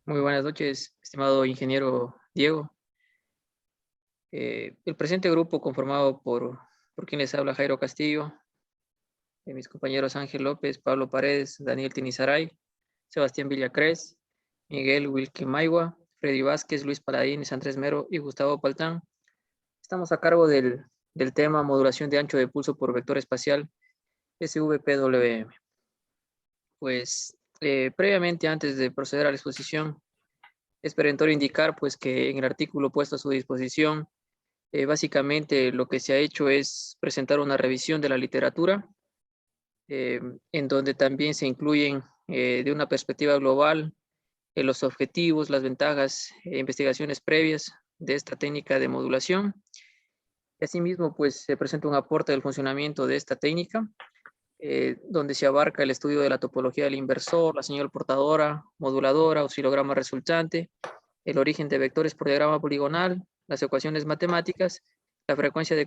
Muy buenas noches, estimado ingeniero Diego. El presente grupo conformado por quien les habla Jairo Castillo, mis compañeros Ángel López, Pablo Paredes, Daniel Tinizaray, Sebastián Villacrés, Miguel Wilke Maigua, Freddy Vázquez, Luis Paladín, Andrés Mero y Gustavo Paltán. Estamos a cargo del tema modulación de ancho de pulso por vector espacial SVPWM. Pues previamente, antes de proceder a la exposición, es perentorio indicar pues que en el artículo puesto a su disposición, básicamente lo que se ha hecho es presentar una revisión de la literatura, en donde también se incluyen de una perspectiva global los objetivos, las ventajas e investigaciones previas de esta técnica de modulación. Asimismo, pues se presenta un aporte del funcionamiento de esta técnica, donde se abarca el estudio de la topología del inversor, la señal portadora, moduladora, oscilograma resultante, el origen de vectores por diagrama poligonal, las ecuaciones matemáticas, la frecuencia de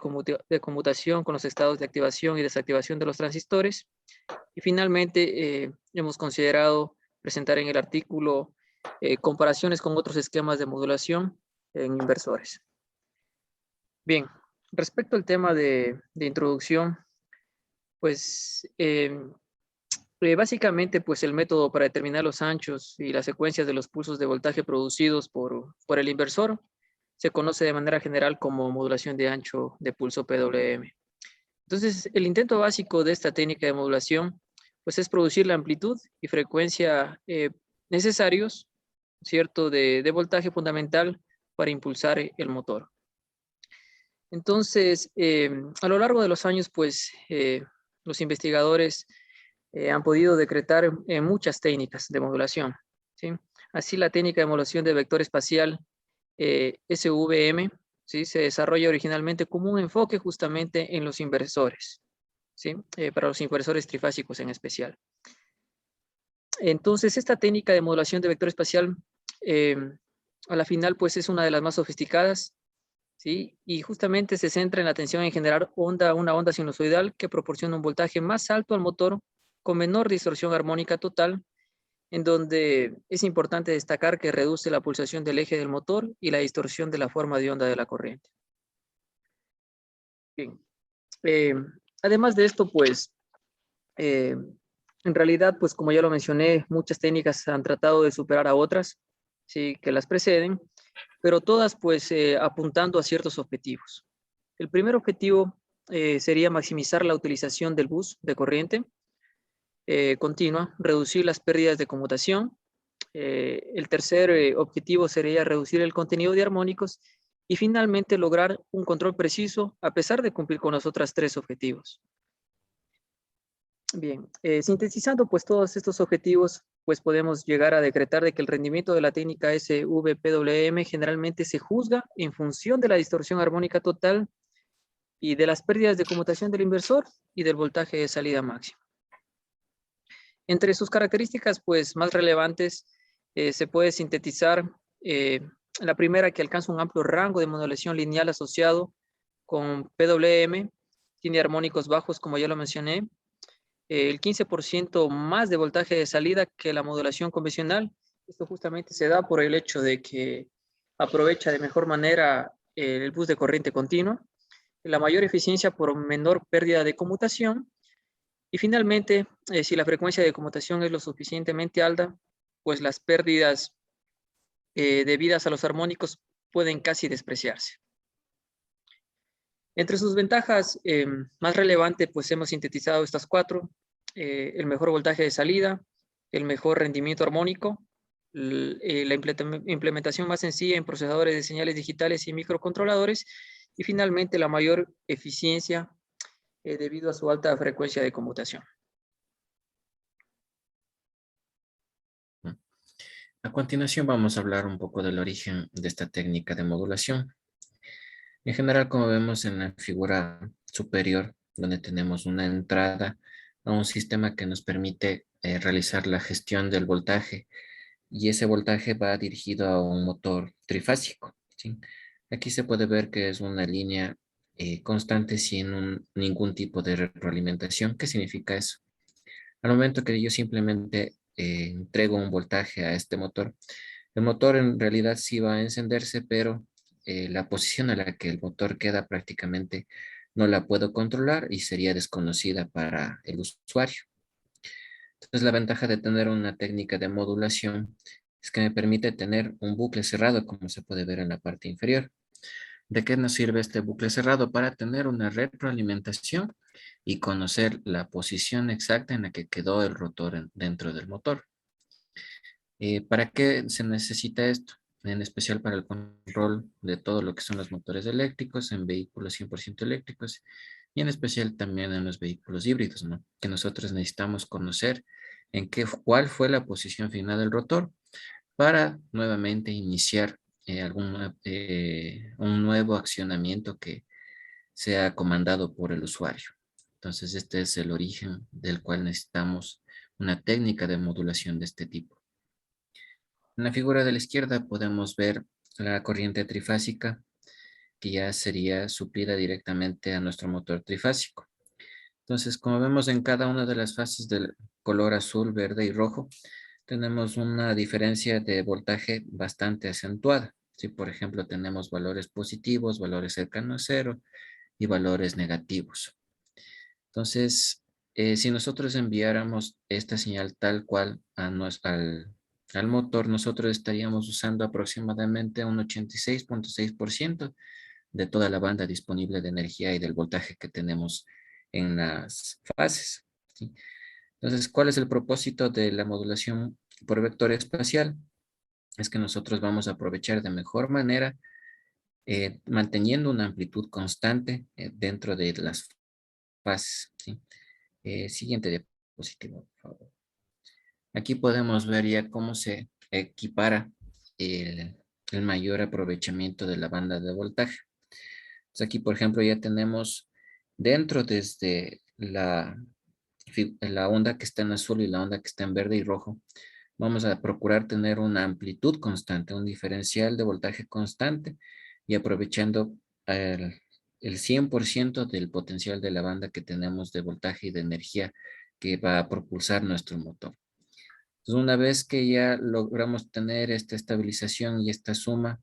conmutación con los estados de activación y desactivación de los transistores. Y finalmente, hemos considerado presentar en el artículo comparaciones con otros esquemas de modulación en inversores. Bien, respecto al tema de introducción, pues básicamente, pues el método para determinar los anchos y las secuencias de los pulsos de voltaje producidos por el inversor se conoce de manera general como modulación de ancho de pulso PWM. Entonces, el intento básico de esta técnica de modulación, pues es producir la amplitud y frecuencia necesarios, ¿cierto?, de voltaje fundamental para impulsar el motor. Entonces, a lo largo de los años, pues los investigadores han podido decretar muchas técnicas de modulación, ¿sí? Así, la técnica de modulación de vector espacial SVM, ¿sí?, se desarrolla originalmente como un enfoque justamente en los inversores, ¿sí?, para los inversores trifásicos en especial. Entonces, esta técnica de modulación de vector espacial, a la final, pues es una de las más sofisticadas, ¿sí? Y justamente se centra en la atención en generar una onda sinusoidal que proporciona un voltaje más alto al motor con menor distorsión armónica total, en donde es importante destacar que reduce la pulsación del eje del motor y la distorsión de la forma de onda de la corriente. Bien. Además de esto, pues, en realidad, pues como ya lo mencioné, muchas técnicas han tratado de superar a otras, ¿sí?, que las preceden, pero todas pues apuntando a ciertos objetivos. El primer objetivo sería maximizar la utilización del bus de corriente continua, reducir las pérdidas de conmutación. El tercer objetivo sería reducir el contenido de armónicos y finalmente lograr un control preciso a pesar de cumplir con los otros tres objetivos. Bien, sintetizando pues todos estos objetivos, pues podemos llegar a decretar de que el rendimiento de la técnica SVPWM generalmente se juzga en función de la distorsión armónica total y de las pérdidas de conmutación del inversor y del voltaje de salida máximo. Entre sus características pues más relevantes se puede sintetizar la primera, que alcanza un amplio rango de modulación lineal asociado con PWM, tiene armónicos bajos como ya lo mencioné, el 15% más de voltaje de salida que la modulación convencional. Esto justamente se da por el hecho de que aprovecha de mejor manera el bus de corriente continua, la mayor eficiencia por menor pérdida de conmutación y finalmente, si la frecuencia de conmutación es lo suficientemente alta, pues las pérdidas debidas a los armónicos pueden casi despreciarse. Entre sus ventajas más relevantes, pues hemos sintetizado estas cuatro: el mejor voltaje de salida, el mejor rendimiento armónico, la implementación más sencilla en procesadores de señales digitales y microcontroladores, y finalmente la mayor eficiencia debido a su alta frecuencia de conmutación. A continuación vamos a hablar un poco del origen de esta técnica de modulación. En general, como vemos en la figura superior, donde tenemos una entrada a un sistema que nos permite realizar la gestión del voltaje, y ese voltaje va dirigido a un motor trifásico, ¿sí? Aquí se puede ver que es una línea constante sin ningún tipo de retroalimentación. ¿Qué significa eso? Al momento que yo simplemente entrego un voltaje a este motor, El motor en realidad sí va a encenderse, pero la posición a la que el motor queda prácticamente no la puedo controlar y sería desconocida para el usuario. Entonces, la ventaja de tener una técnica de modulación es que me permite tener un bucle cerrado, como se puede ver en la parte inferior. ¿De qué nos sirve este bucle cerrado? Para tener una retroalimentación y conocer la posición exacta en la que quedó el rotor dentro del motor. ¿Para qué se necesita esto? En especial para el control de todo lo que son los motores eléctricos en vehículos 100% eléctricos y en especial también en los vehículos híbridos, ¿no? Que nosotros necesitamos conocer cuál fue la posición final del rotor para nuevamente iniciar un nuevo accionamiento que sea comandado por el usuario. Entonces, este es el origen del cual necesitamos una técnica de modulación de este tipo. En la figura de la izquierda podemos ver la corriente trifásica que ya sería suplida directamente a nuestro motor trifásico. Entonces, como vemos en cada una de las fases del color azul, verde y rojo, tenemos una diferencia de voltaje bastante acentuada. Si, por ejemplo, tenemos valores positivos, valores cercanos a cero y valores negativos. Entonces, si nosotros enviáramos esta señal tal cual al motor, nosotros estaríamos usando aproximadamente un 86.6% de toda la banda disponible de energía y del voltaje que tenemos en las fases, ¿sí? Entonces, ¿cuál es el propósito de la modulación por vector espacial? Es que nosotros vamos a aprovechar de mejor manera, manteniendo una amplitud constante dentro de las fases, ¿sí? Siguiente diapositiva, por favor. Aquí podemos ver ya cómo se equipara el, el mayor aprovechamiento de la banda de voltaje. Entonces aquí, por ejemplo, ya tenemos dentro desde la onda que está en azul y la onda que está en verde y rojo, vamos a procurar tener una amplitud constante, un diferencial de voltaje constante y aprovechando el, el 100% del potencial de la banda que tenemos de voltaje y de energía que va a propulsar nuestro motor. Entonces, una vez que ya logramos tener esta estabilización y esta suma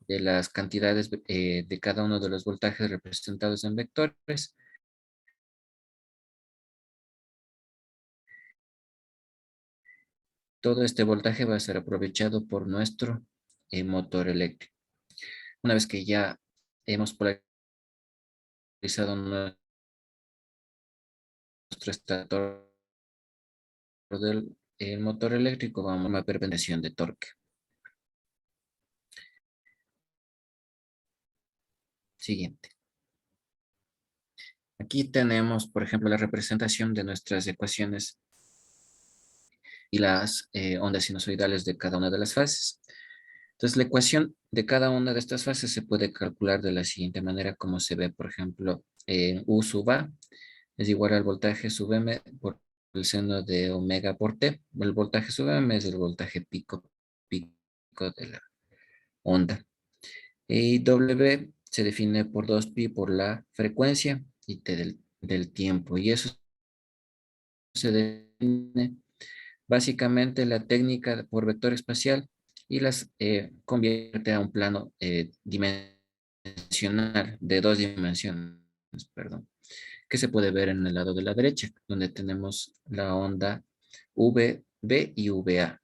de las cantidades de cada uno de los voltajes representados en vectores, todo este voltaje va a ser aprovechado por nuestro motor eléctrico. Una vez que ya hemos polarizado nuestro estator del el motor eléctrico, vamos a una perpendición de torque. Siguiente. Aquí tenemos, por ejemplo, la representación de nuestras ecuaciones y las ondas sinusoidales de cada una de las fases. Entonces, la ecuación de cada una de estas fases se puede calcular de la siguiente manera, como se ve, por ejemplo, en U sub A es igual al voltaje sub M por el seno de omega por T. El voltaje sub M es el voltaje pico de la onda. Y W se define por 2pi por la frecuencia y T del tiempo. Y eso se define básicamente la técnica por vector espacial y las convierte a un plano dimensional de 2 dimensiones, perdón, que se puede ver en el lado de la derecha, donde tenemos la onda VB y VA.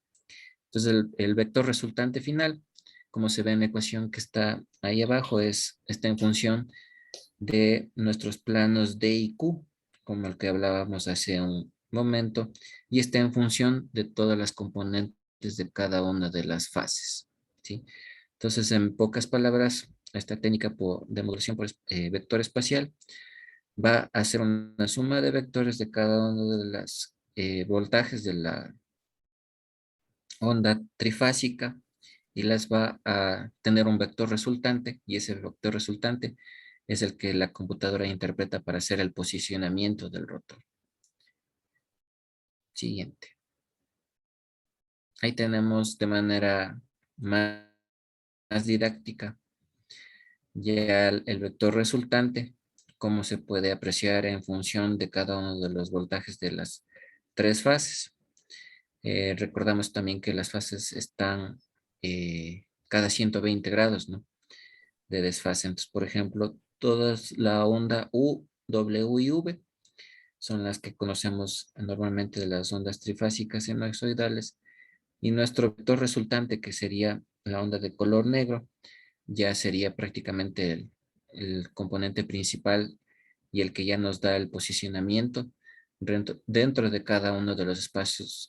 Entonces, el vector resultante final, como se ve en la ecuación que está ahí abajo, está en función de nuestros planos D y Q, como el que hablábamos hace un momento, y está en función de todas las componentes de cada una de las fases, ¿sí? Entonces, en pocas palabras, esta técnica de modulación por vector espacial va a hacer una suma de vectores de cada uno de los voltajes de la onda trifásica y las va a tener un vector resultante y ese vector resultante es el que la computadora interpreta para hacer el posicionamiento del rotor. Siguiente. Ahí tenemos de manera más didáctica ya el vector resultante, como se puede apreciar en función de cada uno de los voltajes de las tres fases. Recordamos también que las fases están cada 120 grados, ¿no? De desfase. Entonces, por ejemplo, todas la onda U, W y V son las que conocemos normalmente de las ondas trifásicas sinusoidales, y nuestro vector resultante, que sería la onda de color negro, ya sería prácticamente el componente principal y el que ya nos da el posicionamiento dentro de cada uno de los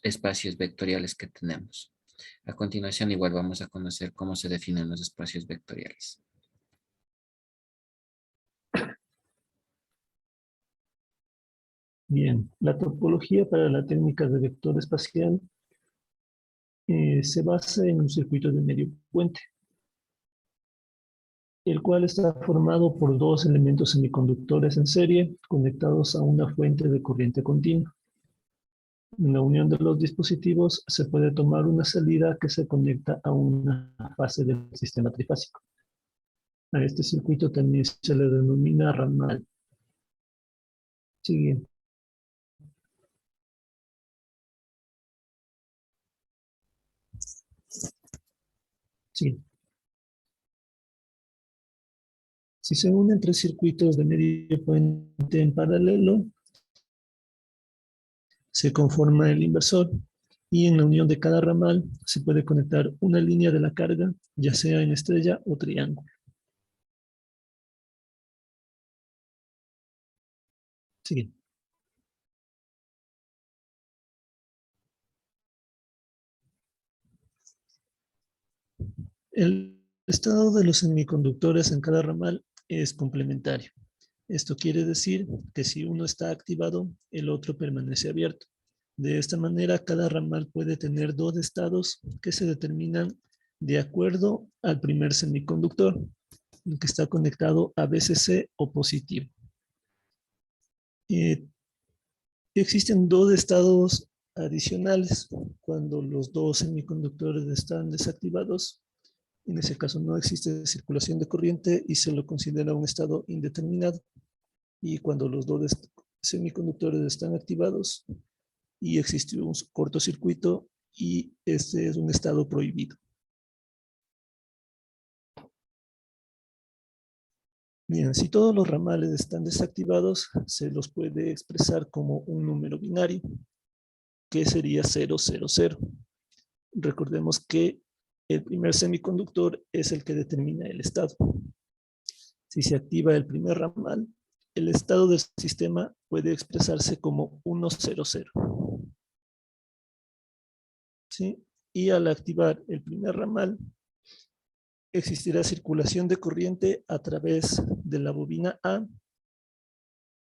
espacios vectoriales que tenemos. A continuación, igual vamos a conocer cómo se definen los espacios vectoriales. Bien, la topología para la técnica de vector espacial se basa en un circuito de medio puente, el cual está formado por dos elementos semiconductores en serie conectados a una fuente de corriente continua. En la unión de los dispositivos se puede tomar una salida que se conecta a una fase del sistema trifásico. A este circuito también se le denomina ramal. Siguiente. Sí. Si se unen tres circuitos de medio puente en paralelo, se conforma el inversor, y en la unión de cada ramal se puede conectar una línea de la carga, ya sea en estrella o triángulo. Sí. El estado de los semiconductores en cada ramal es complementario. Esto quiere decir que si uno está activado, el otro permanece abierto. De esta manera, cada ramal puede tener dos estados que se determinan de acuerdo al primer semiconductor, el que está conectado a BCC o positivo. Existen dos estados adicionales cuando los dos semiconductores están desactivados. En ese caso no existe circulación de corriente y se lo considera un estado indeterminado. Y cuando los dos semiconductores están activados y existe un cortocircuito, y este es un estado prohibido. Bien, si todos los ramales están desactivados, se los puede expresar como un número binario, que sería 0, 0, 0. Recordemos que el primer semiconductor es el que determina el estado. Si se activa el primer ramal, el estado del sistema puede expresarse como 1, 0, 0. ¿Sí? Y al activar el primer ramal, existirá circulación de corriente a través de la bobina A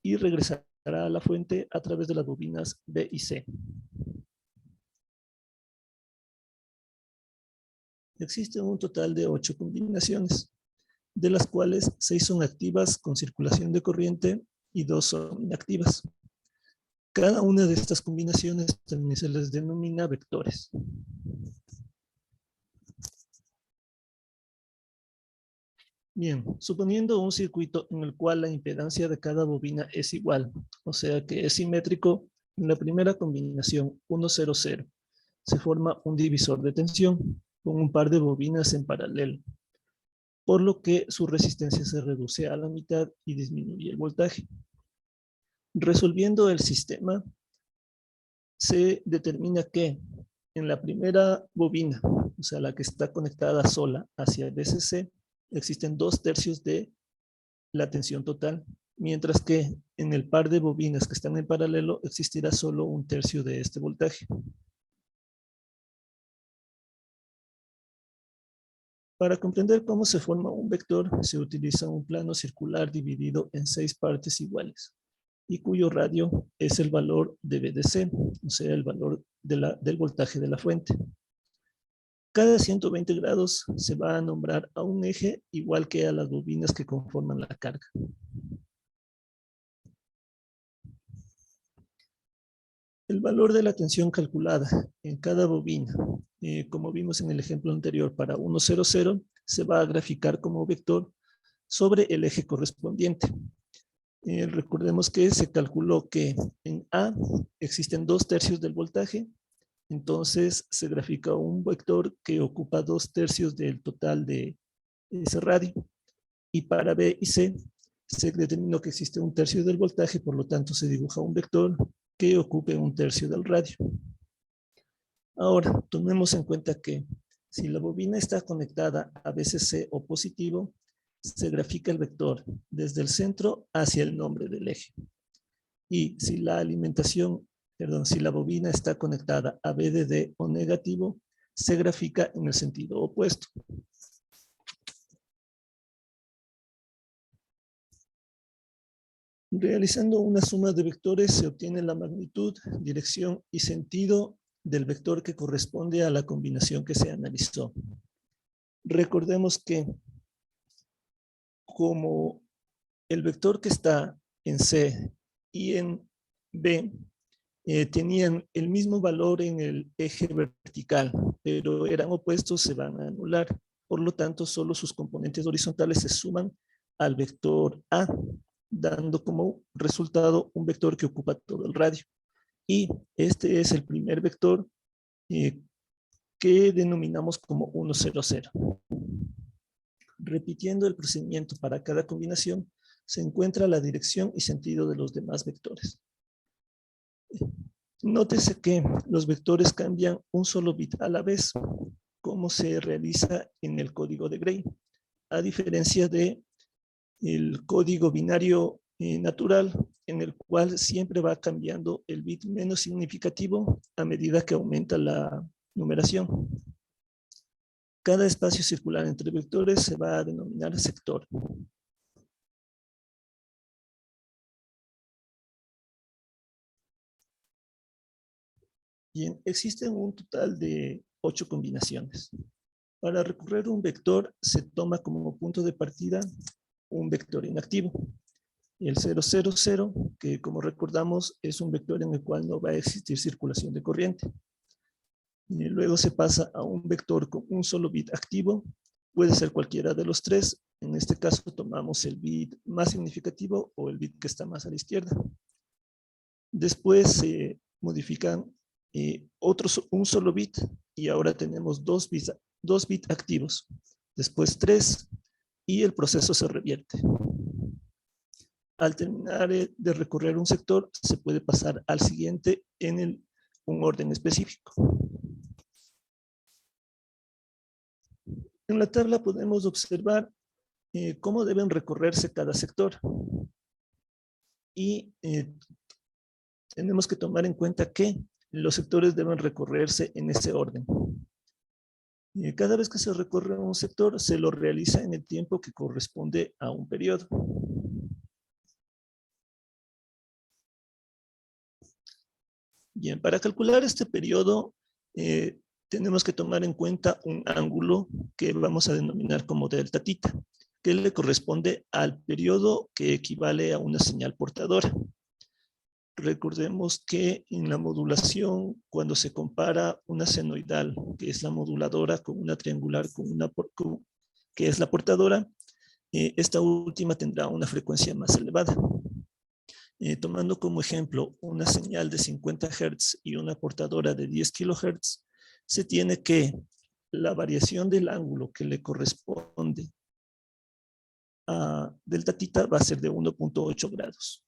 y regresará a la fuente a través de las bobinas B y C. Existen un total de 8 combinaciones, de las cuales 6 son activas con circulación de corriente y 2 son inactivas. Cada una de estas combinaciones también se les denomina vectores. Bien, suponiendo un circuito en el cual la impedancia de cada bobina es igual, o sea que es simétrico, en la primera combinación 1, 0, 0, se forma un divisor de tensión con un par de bobinas en paralelo, por lo que su resistencia se reduce a la mitad y disminuye el voltaje. Resolviendo el sistema, se determina que en la primera bobina, o sea, la que está conectada sola hacia el BCC, existen 2/3 de la tensión total, mientras que en el par de bobinas que están en paralelo existirá solo 1/3 de este voltaje. Para comprender cómo se forma un vector, se utiliza un plano circular dividido en 6 partes iguales, y cuyo radio es el valor de BDC, o sea, el valor del voltaje de la fuente. Cada 120 grados se va a nombrar a un eje igual que a las bobinas que conforman la carga. El valor de la tensión calculada en cada bobina, como vimos en el ejemplo anterior para 1, 0, 0, se va a graficar como vector sobre el eje correspondiente. Recordemos que se calculó que en A existen 2/3 del voltaje, Entonces se grafica un vector que ocupa 2/3 del total de ese radio. Y para B y C se determinó que existe 1/3 del voltaje, por lo tanto se dibuja un vector que ocupe 1/3 del radio. Ahora, tomemos en cuenta que si la bobina está conectada a VCC o positivo, se grafica el vector desde el centro hacia el nombre del eje. Y si si la bobina está conectada a BDD o negativo, se grafica en el sentido opuesto. Realizando una suma de vectores se obtiene la magnitud, dirección y sentido del vector que corresponde a la combinación que se analizó. Recordemos que como el vector que está en C y en B tenían el mismo valor en el eje vertical, pero eran opuestos, se van a anular. Por lo tanto, solo sus componentes horizontales se suman al vector A, dando como resultado un vector que ocupa todo el radio. Y este es el primer vector que denominamos como 1, 0, 0. Repitiendo el procedimiento para cada combinación, se encuentra la dirección y sentido de los demás vectores. Nótese que los vectores cambian un solo bit a la vez, como se realiza en el código de Gray, a diferencia de el código binario natural, en el cual siempre va cambiando el bit menos significativo a medida que aumenta la numeración. Cada espacio circular entre vectores se va a denominar sector. Bien, existen un total de 8 combinaciones. Para recorrer un vector se toma como punto de partida un vector inactivo. El 0, 0, 0, que como recordamos es un vector en el cual no va a existir circulación de corriente. Y luego se pasa a un vector con un solo bit activo, puede ser cualquiera de los tres. En este caso tomamos el bit más significativo o el bit que está más a la izquierda. Después se modifican un solo bit y ahora tenemos dos bits activos. Después 3 y el proceso se revierte. Al terminar de recorrer un sector, se puede pasar al siguiente en un orden específico. En la tabla podemos observar cómo deben recorrerse cada sector. Y tenemos que tomar en cuenta que los sectores deben recorrerse en ese orden. Cada vez que se recorre un sector, se lo realiza en el tiempo que corresponde a un periodo. Bien, para calcular este periodo, tenemos que tomar en cuenta un ángulo que vamos a denominar como delta tita, que le corresponde al periodo que equivale a una señal portadora. Recordemos que en la modulación, cuando se compara una senoidal, que es la moduladora, con una triangular, que es la portadora, esta última tendrá una frecuencia más elevada. Tomando como ejemplo una señal de 50 Hz y una portadora de 10 kHz, se tiene que la variación del ángulo que le corresponde a delta tita va a ser de 1.8 grados.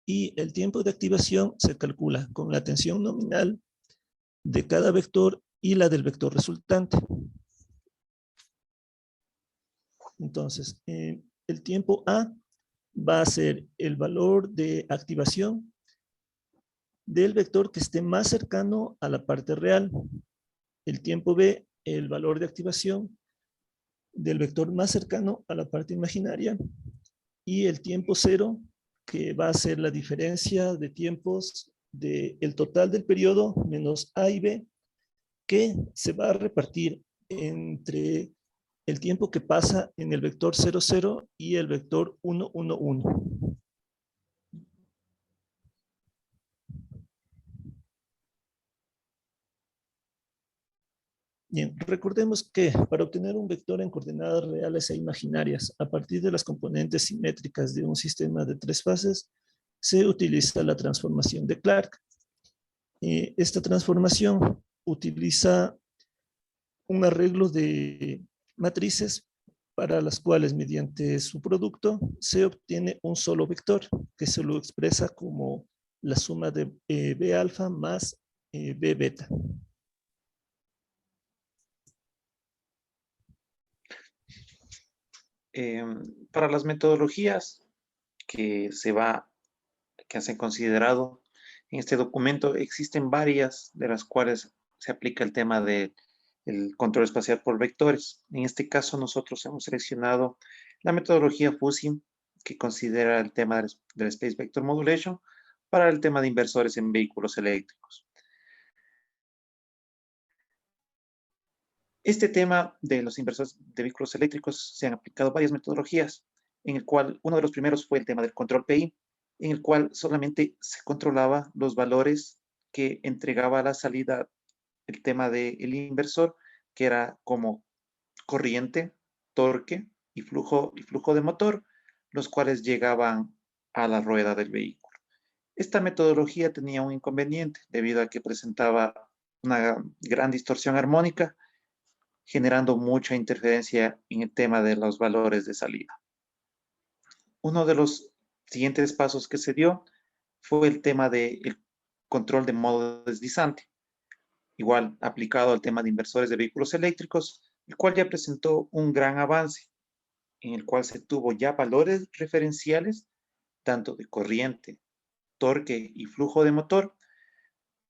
Y el tiempo de activación se calcula con la tensión nominal de cada vector y la del vector resultante. Entonces, el tiempo A va a ser el valor de activación del vector que esté más cercano a la parte real. El tiempo B, el valor de activación del vector más cercano a la parte imaginaria. Y el tiempo 0, que va a ser la diferencia de tiempos del total del periodo menos A y B, que se va a repartir entre el tiempo que pasa en el vector 0, 0 y el vector 1, 1, 1. Bien, recordemos que para obtener un vector en coordenadas reales e imaginarias a partir de las componentes simétricas de un sistema de 3 fases, se utiliza la transformación de Clark. Esta transformación utiliza un arreglo de matrices para las cuales mediante su producto se obtiene un solo vector que se lo expresa como la suma de B alfa más B beta. Para las metodologías que se han considerado en este documento, existen varias de las cuales se aplica el tema del control espacial por vectores. En este caso, nosotros hemos seleccionado la metodología FUSIM, que considera el tema del Space Vector Modulation para el tema de inversores en vehículos eléctricos. Este tema de los inversores de vehículos eléctricos se han aplicado varias metodologías, en el cual uno de los primeros fue el tema del control PI, en el cual solamente se controlaba los valores que entregaba a la salida el tema del inversor, que era como corriente, torque y flujo de motor, los cuales llegaban a la rueda del vehículo. Esta metodología tenía un inconveniente debido a que presentaba una gran distorsión armónica, generando mucha interferencia en el tema de los valores de salida. Uno de los siguientes pasos que se dio fue el tema del control de modo deslizante, igual aplicado al tema de inversores de vehículos eléctricos, el cual ya presentó un gran avance, en el cual se tuvo ya valores referenciales, tanto de corriente, torque y flujo de motor,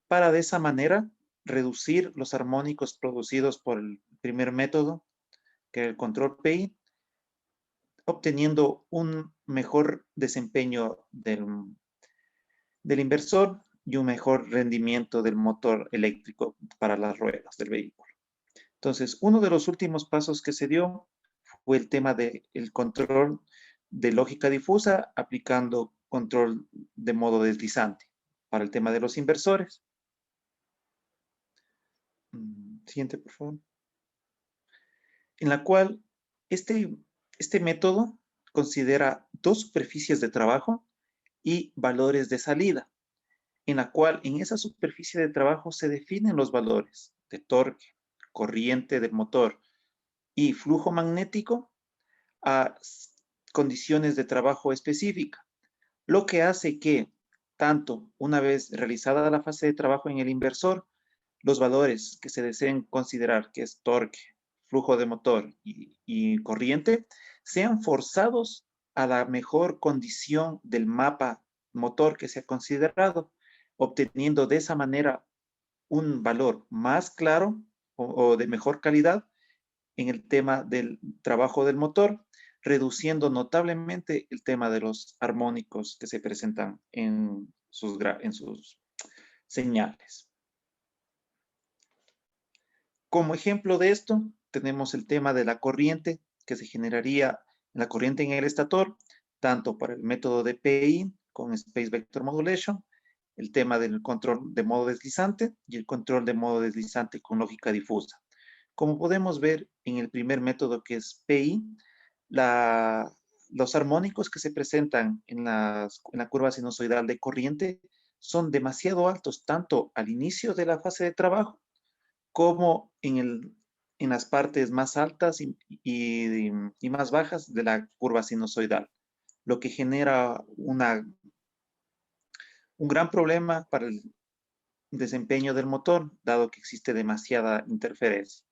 para de esa manera reducir los armónicos producidos por el primer método, que era el control PI, obteniendo un mejor desempeño del inversor y un mejor rendimiento del motor eléctrico para las ruedas del vehículo. Entonces, uno de los últimos pasos que se dio fue el tema del control de lógica difusa aplicando control de modo deslizante para el tema de los inversores. Siguiente, por favor. En la cual este método considera dos superficies de trabajo y valores de salida, en la cual en esa superficie de trabajo se definen los valores de torque, corriente del motor y flujo magnético a condiciones de trabajo específica, lo que hace que tanto una vez realizada la fase de trabajo en el inversor, los valores que se deseen considerar, que es torque, flujo de motor y corriente, sean forzados a la mejor condición del mapa motor que se ha considerado, obteniendo de esa manera un valor más claro o de mejor calidad en el tema del trabajo del motor, reduciendo notablemente el tema de los armónicos que se presentan en sus señales. Como ejemplo de esto, tenemos el tema de la corriente que se generaría la corriente en el estator, tanto para el método de PI con Space Vector Modulation, el tema del control de modo deslizante y el control de modo deslizante con lógica difusa. Como podemos ver en el primer método que es PI, los armónicos que se presentan en la curva sinusoidal de corriente son demasiado altos, tanto al inicio de la fase de trabajo como en las partes más altas y más bajas de la curva sinusoidal, lo que genera un gran problema para el desempeño del motor, dado que existe demasiada interferencia.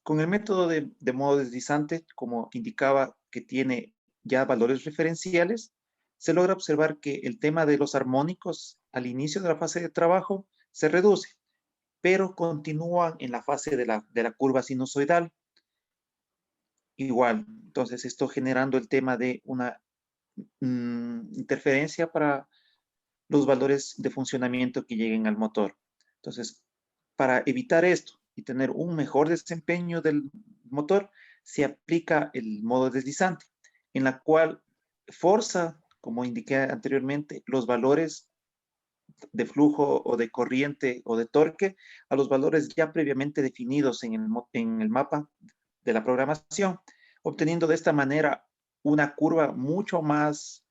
Con el método de modo deslizante, como indicaba que tiene ya valores referenciales, se logra observar que el tema de los armónicos al inicio de la fase de trabajo se reduce, pero continúan en la fase de la curva sinusoidal. Igual, entonces esto generando el tema de una interferencia para los valores de funcionamiento que lleguen al motor. Entonces, para evitar esto y tener un mejor desempeño del motor, se aplica el modo deslizante, en la cual forza, como indiqué anteriormente, los valores de flujo o de corriente o de torque a los valores ya previamente definidos en el mapa de la programación, obteniendo de esta manera una curva mucho más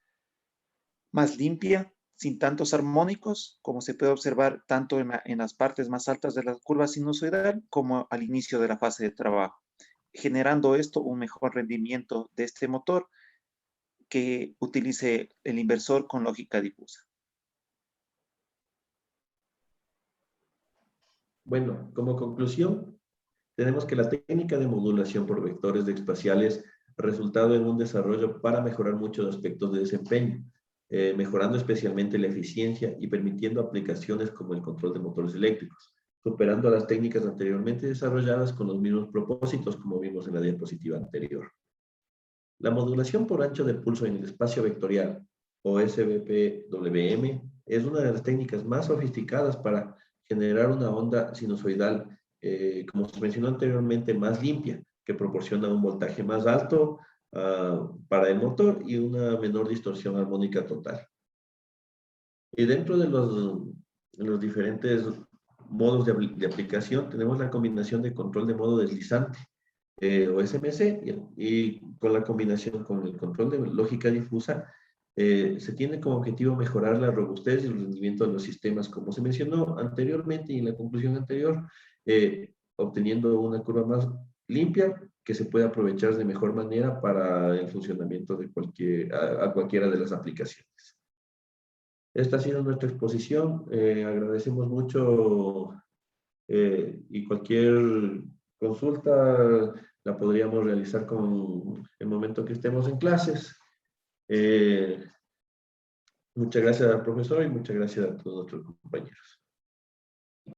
limpia, sin tantos armónicos, como se puede observar tanto en las partes más altas de la curva sinusoidal como al inicio de la fase de trabajo, generando esto un mejor rendimiento de este motor que utilice el inversor con lógica difusa. Bueno, como conclusión, tenemos que la técnica de modulación por vectores espaciales ha resultado en un desarrollo para mejorar muchos aspectos de desempeño, mejorando especialmente la eficiencia y permitiendo aplicaciones como el control de motores eléctricos, superando a las técnicas anteriormente desarrolladas con los mismos propósitos como vimos en la diapositiva anterior. La modulación por ancho de pulso en el espacio vectorial, o SVPWM, es una de las técnicas más sofisticadas para generar una onda sinusoidal, como se mencionó anteriormente, más limpia, que proporciona un voltaje más alto para el motor y una menor distorsión armónica total. Y dentro de los diferentes modos de aplicación, tenemos la combinación de control de modo deslizante, o SMC, y con la combinación con el control de lógica difusa, se tiene como objetivo mejorar la robustez y el rendimiento de los sistemas, como se mencionó anteriormente y en la conclusión anterior, obteniendo una curva más limpia que se puede aprovechar de mejor manera para el funcionamiento de cualquiera de las aplicaciones. Esta ha sido nuestra exposición. Agradecemos mucho y cualquier consulta la podríamos realizar con el momento que estemos en clases. Muchas gracias al profesor y muchas gracias a todos nuestros compañeros.